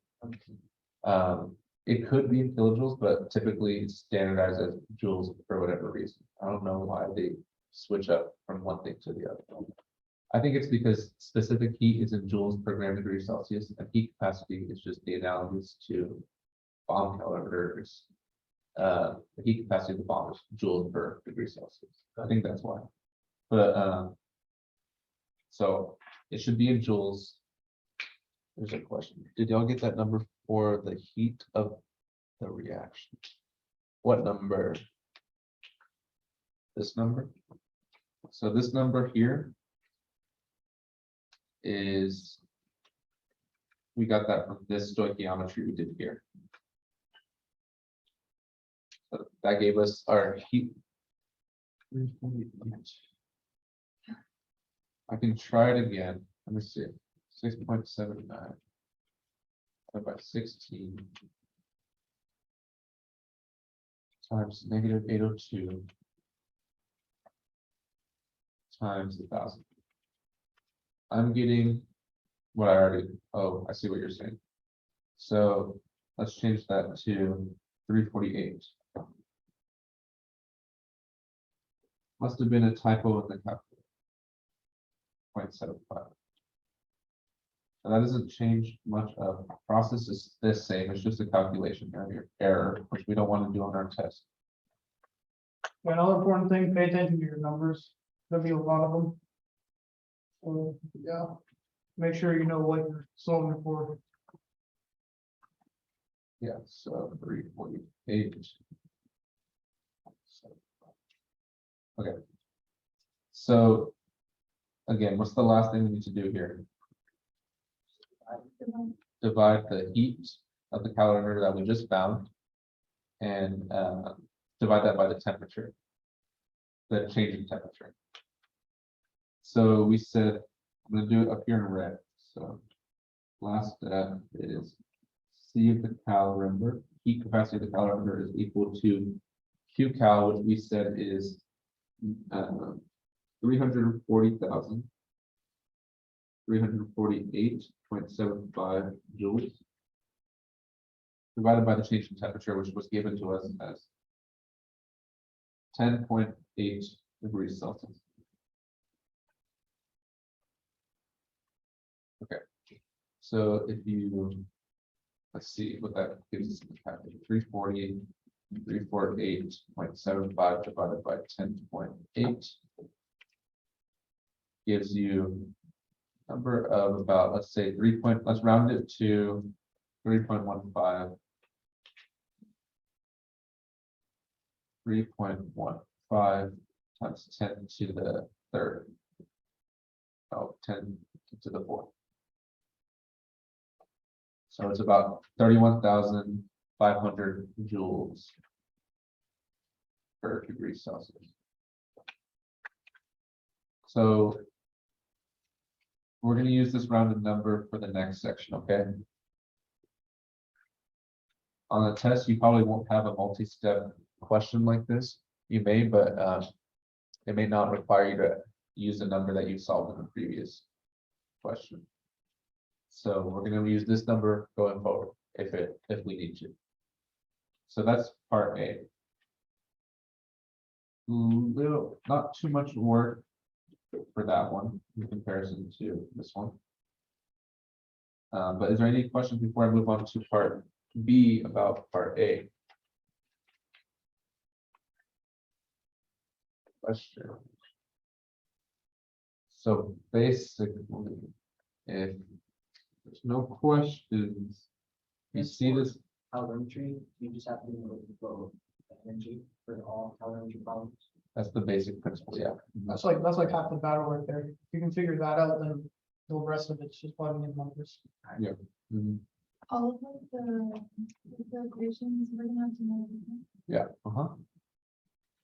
It could be in kilojoules, but typically it's standardized as joules for whatever reason. I don't know why they switch up from one thing to the other. I think it's because specific heat is in joules per gram degree Celsius, and heat capacity is just the analogous to bomb calorimeters. The heat capacity of the bomb is joules per degree Celsius. I think that's why. But so it should be in joules. There's a question. Did y'all get that number for the heat of the reaction? What number? This number? So this number here is, we got that from this stoichiometry we did here. So that gave us our heat. I can try it again. Let me see. 6.79 by 16 times negative 802 times 1,000. I'm getting what I already, oh, I see what you're saying. So let's change that to 348. Must have been a typo in the calculator. 0.75. And that doesn't change much of the process is the same. It's just a calculation error, which we don't want to do on our test. Another important thing, pay attention to your numbers. There'll be a lot of them. So, yeah, make sure you know what you're solving for. Yeah, so 348. Okay. So again, what's the last thing we need to do here? Divide the heat of the calorimeter that we just found and divide that by the temperature, the change in temperature. So we said, I'm going to do it up here in red. So last step is C of the calorimeter, heat capacity of the calorimeter is equal to Q cal, which we said is 340,000. 348.75 joules divided by the change in temperature, which was given to us as 10.8 degrees Celsius. Okay, so if you let's see what that gives us in the calculator. 340 348.75 divided by 10.8 gives you number of about, let's say, let's round it to 3.15. 3.15 times 10 to the third. Oh, 10 to the fourth. So it's about 31,500 joules per degree Celsius. So we're going to use this rounded number for the next section, okay? On the test, you probably won't have a multi-step question like this. You may, but it may not require you to use the number that you solved in the previous question. So we're going to use this number going forward if we need to. So that's part A. Not too much work for that one in comparison to this one. But is there any questions before I move on to part B about part A? Question. So basically, if there's no questions, you see this, Calorimetry, you just have to know the flow of energy for all calorimetry problems. that's the basic principle, yeah. That's like half the battle right there. If you can figure that out, then the rest of it's just plugging in numbers. Mhm. All of like the equations, we're gonna have to know. Yeah,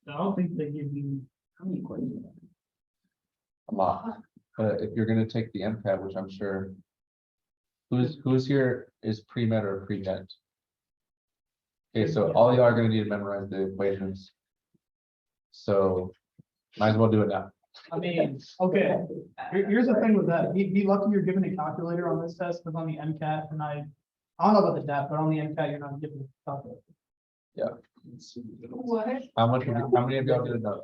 I don't think they give you. How many questions? a lot. But if you're gonna take the MCAT, which I'm sure. Who's here is pre-med or pre-med? Okay, so all y'all are gonna need to memorize the equations. So might as well do it now. I mean, okay, here's the thing with that, be lucky you're given a calculator on this test, because on the MCAT, and I don't know about the DAP, but on the MCAT, you're not given a calculator. What? How many of y'all didn't know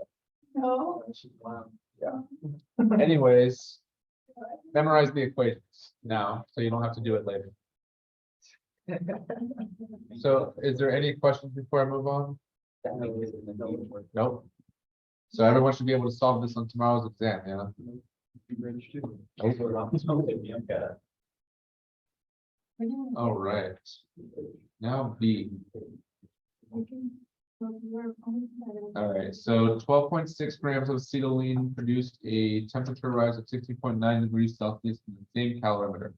No. that? Anyways, memorize the equations now, so you don't have to do it later. So is there any questions before I move on? Nope. So everyone should be able to solve this on tomorrow's exam, yeah? All right. Now B. All right, so 12.6 grams of acetylene produced a temperature rise of 60.9 degrees Celsius in the same calorimeter.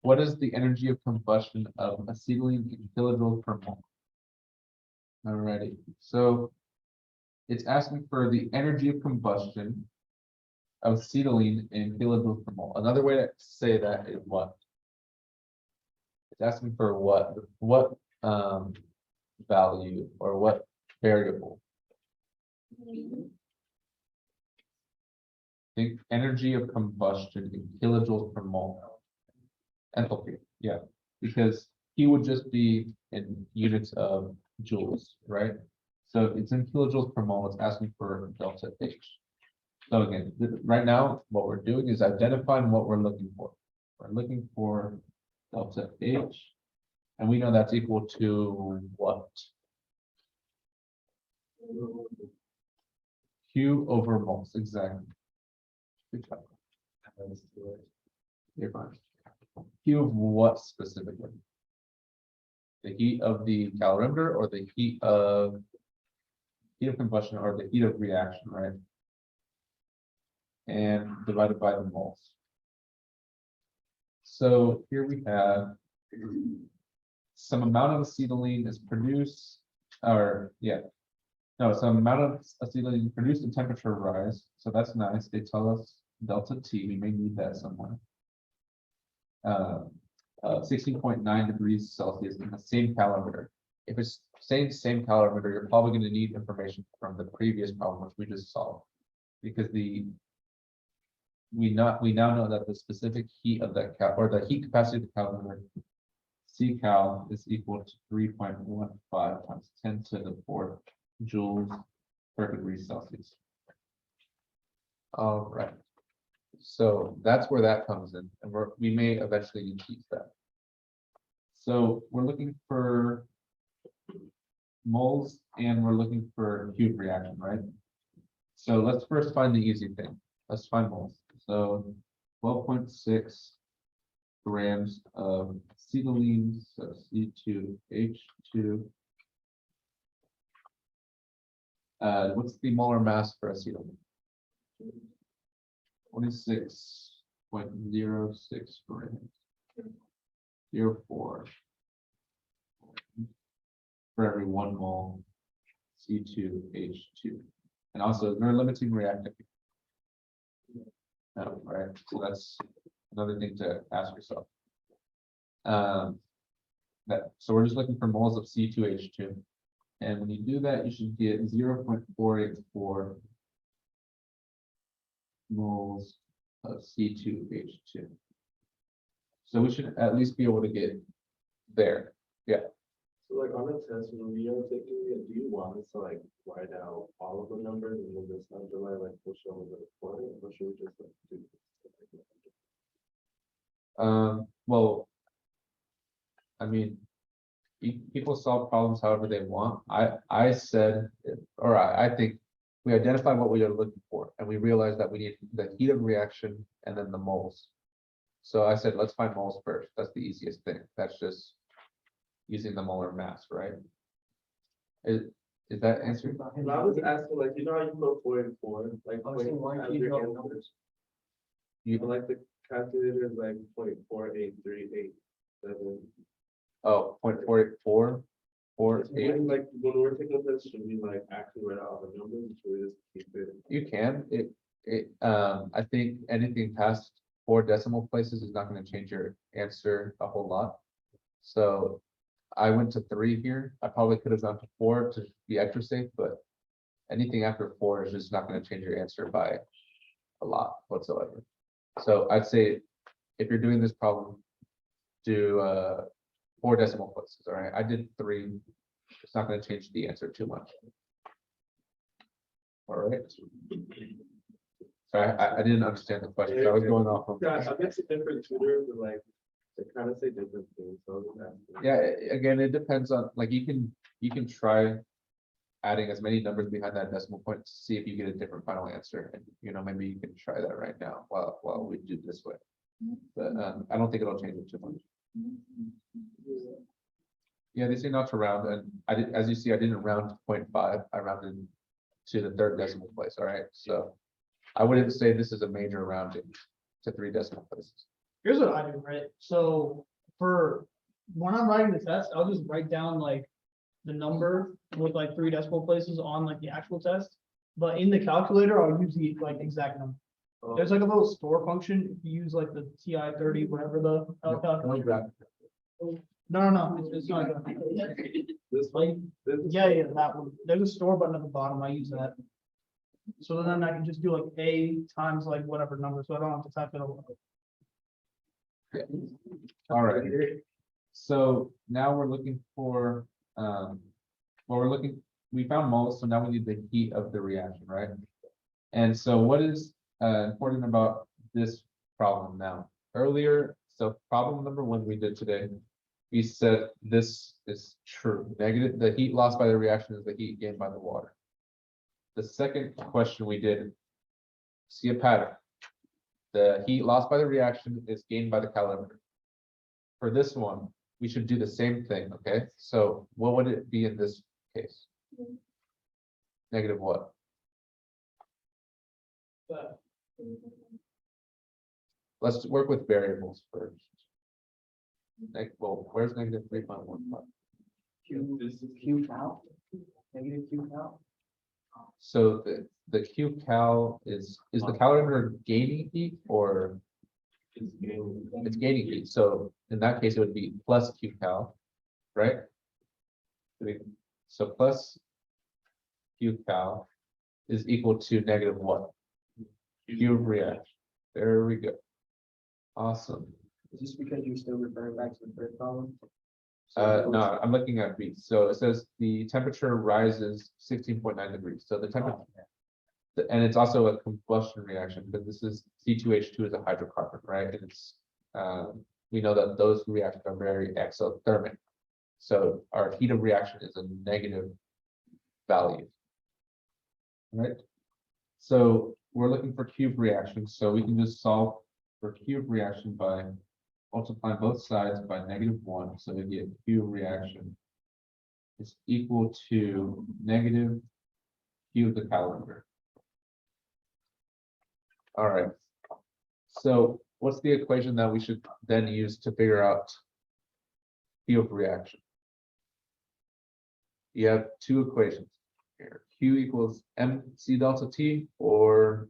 What is the energy of combustion of acetylene in kilojoules per mole? Alrighty, so it's asking for the energy of combustion of acetylene in kilojoules per mole. Another way to say that is what? It's asking for what value or what variable? Think energy of combustion in kilojoules per mole. Enthalpy, yeah, because he would just be in units of joules, right? So it's in kilojoules per mole, it's asking for delta H. So again, right now, what we're doing is identifying what we're looking for. We're looking for delta H, and we know that's equal to what? Q over moles, exactly. Good job. You're fine. Q of what specifically? The heat of the calorimeter or the heat of combustion or the heat of reaction, right? And divided by the moles. So here we have some amount of acetylene is produced, or yeah, no, some amount of acetylene produced a temperature rise. So that's nice. They tell us delta T. We may need that somewhere. 16.9 degrees Celsius in the same calorimeter. If it's same calorimeter, you're probably going to need information from the previous problem, which we just solved, because we now know that the specific heat of that or the heat capacity of the calorimeter, C cal, is equal to 3.15 times 10 to the 4th joules per degree Celsius. All right. So that's where that comes in, and we may eventually need to use that. So we're looking for moles and we're looking for cube reaction, right? So let's first find the easy thing. Let's find moles. So 12.6 grams of acetylene, so C2H2. What's the molar mass for acetylene? 26.06 grams. 0.4 for every 1 mole C2H2. And also they're limiting reactant. No, right, so that's another thing to ask yourself. So we're just looking for moles of C2H2. And when you do that, you should get 0.484 moles of C2H2. So we should at least be able to get there. So like on the test, when we are taking it, do you want us to like write out all of the numbers and then just underline like which one was it for, or should we just like do? Well, I mean, people solve problems however they want. I said, or I think we identified what we are looking for, and we realized that we need the heat of reaction and then the moles. So I said, let's find moles first. That's the easiest thing. That's just using the molar mass, right? Is that answered? And I was asking like, you know how you put 4 and 4, like Oh, point so why as do you your draw answers? You But like the calculator is like 0.48387. Oh, 0.484, When, like when we're taking this, should we like actually write out all the numbers, or should we just keep it? You can, I think anything past 4 decimal places is not going to change your answer a whole lot. So I went to 3 here. I probably could have gone to 4 to be extra safe, but anything after 4 is just not going to change your answer by a lot whatsoever. So I'd say if you're doing this problem, do 4 decimal places. All right, I did 3. It's not going to change the answer too much. All right. Sorry, I didn't understand the question. I was going off of. Yeah, I guess different tutors are like, they kind of say different things, so I was asking. Yeah, again, it depends on, like, you can try adding as many numbers behind that decimal point to see if you get a different final answer. And maybe you can try that right now while we do this way. But I don't think it'll change it too much. Yeah, they say not to round, and I did, as you see, I didn't round to 0.5. I rounded to the 3rd decimal place. All right, so I wouldn't say this is a major rounding to 3 decimal places. Here's what I do, right? So for when I'm writing the test, I'll just write down like the number with like 3 decimal places on like the actual test. But in the calculator, I'll use the like exact number. There's like a little store function. If you use like the TI-30, whatever the calculator. No, it's not. This one, this is. Yeah, that one. There's a store button at the bottom. I use that. So then I can just do like A times like whatever number, so I don't have to type it all. All right. So now we're looking for, we found moles, so now we need the heat of the reaction, right? And so what is important about this problem now? Earlier, so problem number 1 we did today, we said this is true. Negative, the heat lost by the reaction is the heat gained by the water. The second question we did, see a pattern. The heat lost by the reaction is gained by the calorimeter. For this one, we should do the same thing, okay? So what would it be in this case? Negative what? Let's work with variables first. Well, where's negative 3.15? Q cal, negative Q cal. So the Q cal is the calorimeter gaining heat or it's gaining heat? So in that case, it would be plus Q cal, right? So plus Q cal is equal to negative what? Q reaction. There we go. Awesome. Is this because you're still referring back to the first problem? No, I'm looking at B. So it says the temperature rises 16.9 degrees. So the temperature, and it's also a combustion reaction because this is C2H2 is a hydrocarbon, right? And it's we know that those reactions are very exothermic. So our heat of reaction is a negative value. Right? So we're looking for cube reaction, so we can just solve for cube reaction by multiplying both sides by -1, so we get cube reaction is equal to negative Q of the calorimeter. All right. So what's the equation that we should then use to figure out Q of reaction? You have two equations here. Q equals MC delta T, or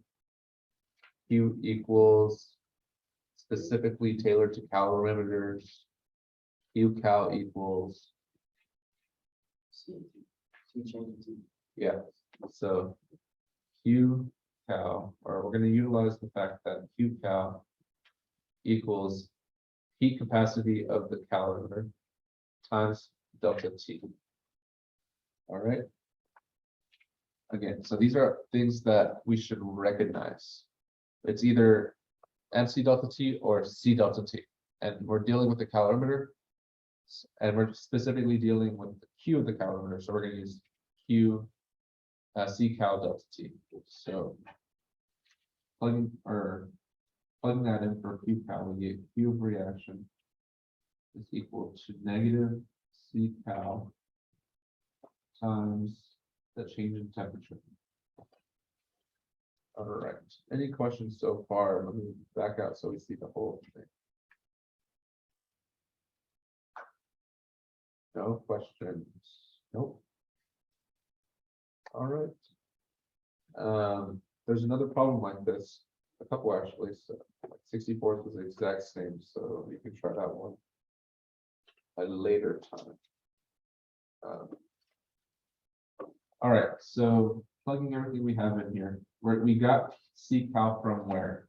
Q equals specifically tailored to calorimeters. Q cal equals, yeah, so Q cal, or we're going to utilize the fact that Q cal equals heat capacity of the calorimeter times delta T. All right. Again, so these are things that we should recognize. It's either MC delta T or C delta T, and we're dealing with the calorimeter, and we're specifically dealing with the Q of the calorimeter, so we're going to use Q C cal delta T. So plugging that in for Q cal, we get Q of reaction is equal to negative C cal times the change in temperature. All right. Any questions so far? Let me back out so we see the whole thing. No questions. Nope. All right. There's another problem like this. A couple actually. So 64th was the exact same, so you can try that one at a later time. All right, so plugging everything we have in here, we got C cal from where?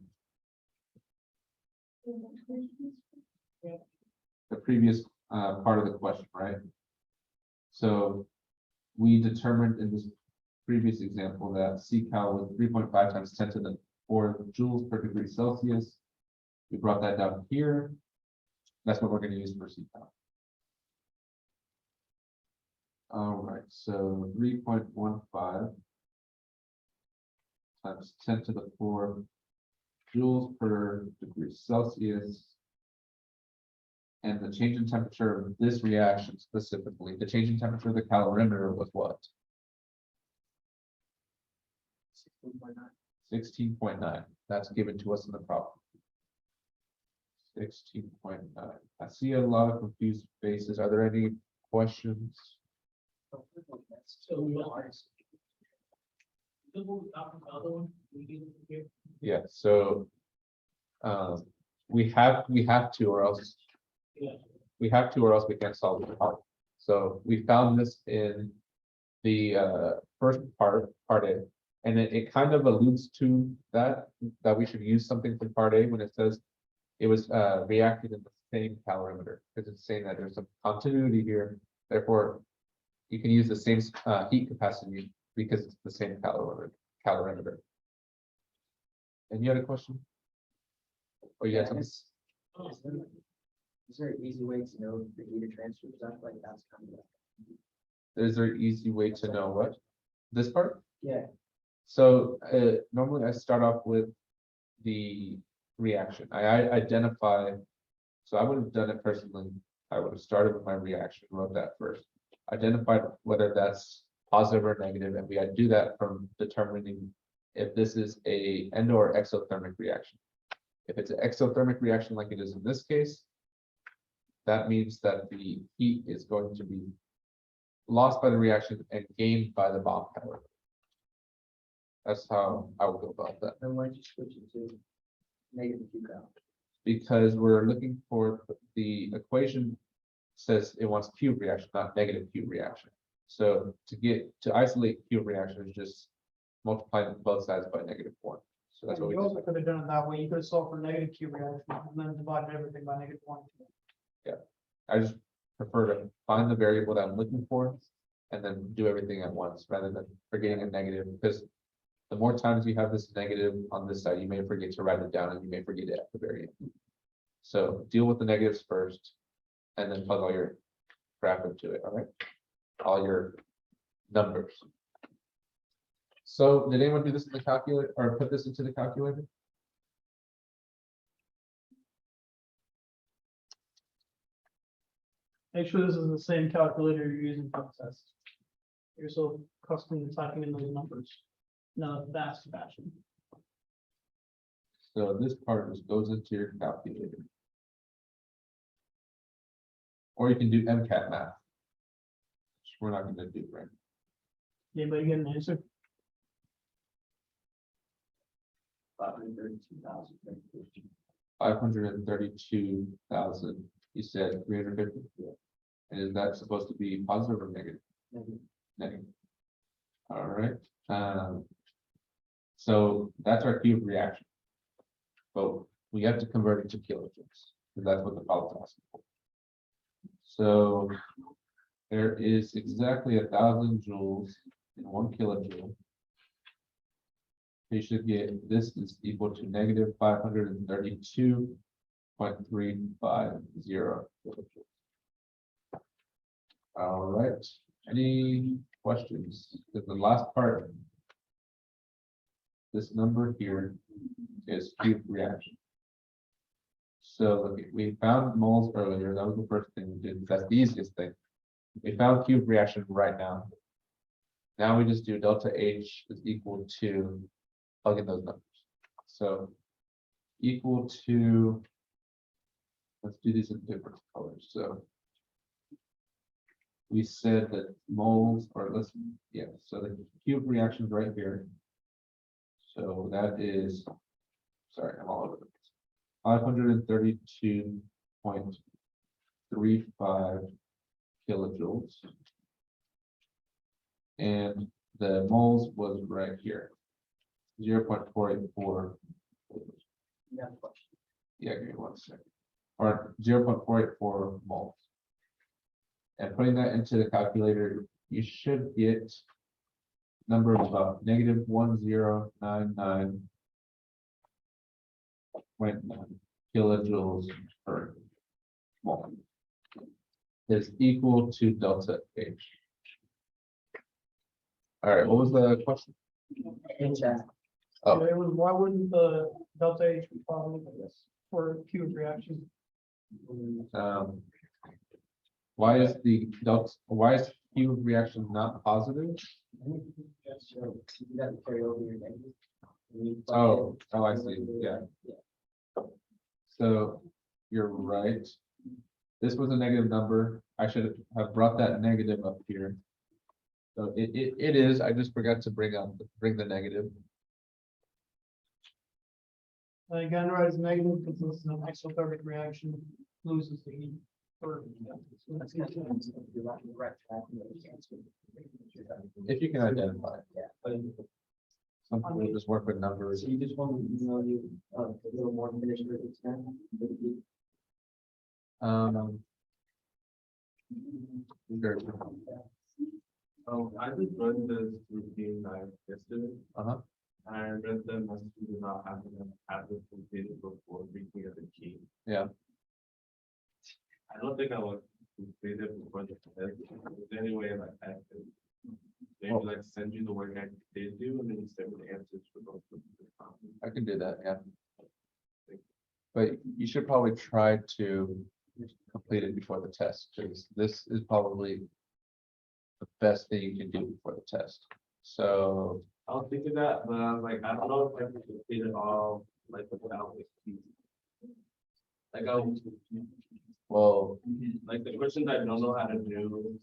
The previous part of the question, right? So we determined in this previous example that C cal was 3.5 times 10 to the 4 joules per degree Celsius. We brought that down here. That's what we're going to use for C cal. All right, so 3.15 times 10 to the 4 joules per degree Celsius. And the change in temperature of this reaction specifically, the change in temperature of the calorimeter was what? 16.9. That's given to us in the problem. 16.9. I see a lot of confused faces. Are there any questions? Yeah, so we have to, or else we can't solve the problem. So we found this in the first part A, and it kind of alludes to that we should use something from part A when it says it was reacted in the same calorimeter, because it's saying that there's some continuity here. Therefore, you can use the same heat capacity because it's the same calorimeter. And you had a question? Or you had something? Is there an easy way to know the heat of transfer? Stuff like that's kind of. Is there an easy way to know what? This part? Yeah. So normally I start off with the reaction. I identify, so I would have done it personally. I would have started with my reaction, wrote that first. Identified whether that's positive or negative, and we do that from determining if this is a endo or exothermic reaction. If it's an exothermic reaction like it is in this case, that means that the heat is going to be lost by the reaction and gained by the bomb power. That's how I would go about that. Then why don't you switch it to negative Q cal? Because we're looking for the equation says it wants cube reaction, not negative cube reaction. So to isolate cube reaction is just multiplying both sides by -1. So that's what we You also did. could have done it that way. You could have solved for negative Q reaction and then divided everything by -1. I just prefer to find the variable that I'm looking for and then do everything at once rather than forgetting a negative, because the more times you have this negative on this side, you may forget to write it down and you may forget it at the very end. So deal with the negatives first and then plug all your crap into it, all right? All your numbers. So did anyone do this in the calculator or put this into the calculator? Make sure this is the same calculator you're using for the test. You're so accustomed to typing in those numbers, not fast fashion. So this part just goes into your calculator. Or you can do MCAT math. Which we're not gonna do, right? Anybody get an answer? 532,000. 532,000, you said 350. And is that supposed to be positive or negative? Negative. All right, so that's our cube reaction. But we have to convert it to kilojoules, because that's what the problem's asking for. So there is exactly 1,000 joules in 1 kilojoule. You should get, this is equal to negative 532.350 kilojoules. All right, any questions? Because the last part, this number here is cube reaction. So look, we found moles earlier. That was the first thing we did. That's the easiest thing. We found cube reaction right now. Now we just do delta H is equal to plug in those numbers. So equal to, let's do these in different colors. So we said that moles, or let's, yeah, so the cube reaction is right here. So that is, sorry, I'm all over the place. 532.35 kilojoules. And the moles was right here. 0.484. Yeah, question. Yeah, give me 1 second. Or 0.484 moles. And putting that into the calculator, you should get number of about negative 1099.9 kilojoules per mole is equal to delta H. All right, what was the question? In chat. Oh. It was, why wouldn't the delta H be positive, I guess, for cube reaction? Why is the delta, why is cube reaction not positive? So you got to carry over your negative. Oh, I see, yeah. So you're right. This was a negative number. I should have brought that negative up here. So it is, I just forgot to bring the negative. Again, right, it's negative because this is an exothermic reaction, loses the heat. That's kind of you're right, you're right track, you know, you can't swim. If you can identify it. Yeah, but Some people just work with numbers. so you just want to email you a little more finished with it then? Sure. I just run this routine yesterday. Uh-huh. And I read the message do not have it completed before reaching at the key. Yeah. I don't think I would complete it before the test. Is there any way like I could maybe Well- like send you the work I did do and then you send me the answers for both of the problems? I can do that, yeah. But you should probably try to complete it before the test, because this is probably the best thing you can do before the test. So, I was thinking that, but I was like, I don't know if I can complete it all like without the key. Like well, like the questions I don't know how to do,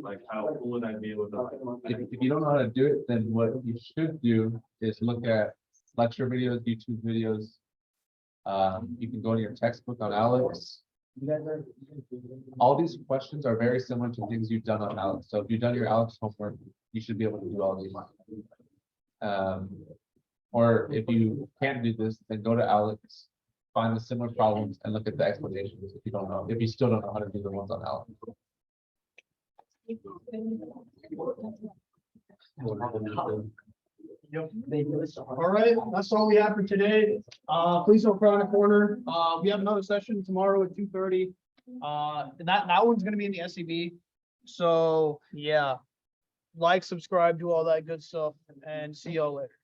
like how would I be able to? if you don't know how to do it, then what you should do is look at lecture videos, YouTube videos. You can go to your textbook on Alex. You guys are. All these questions are very similar to things you've done on Alex. So if you've done your Alex homework, you should be able to do all these. Or if you can't do this, then go to Alex, find the similar problems and look at the explanations if you don't know, if you still don't know how to do the ones on Alex. Yep. They do it so All hard. right, that's all we have for today. Please don't cry in the corner. We have another session tomorrow at 2:30. That one's gonna be in the SEB. So, yeah. Like, subscribe, do all that good stuff, and see y'all later.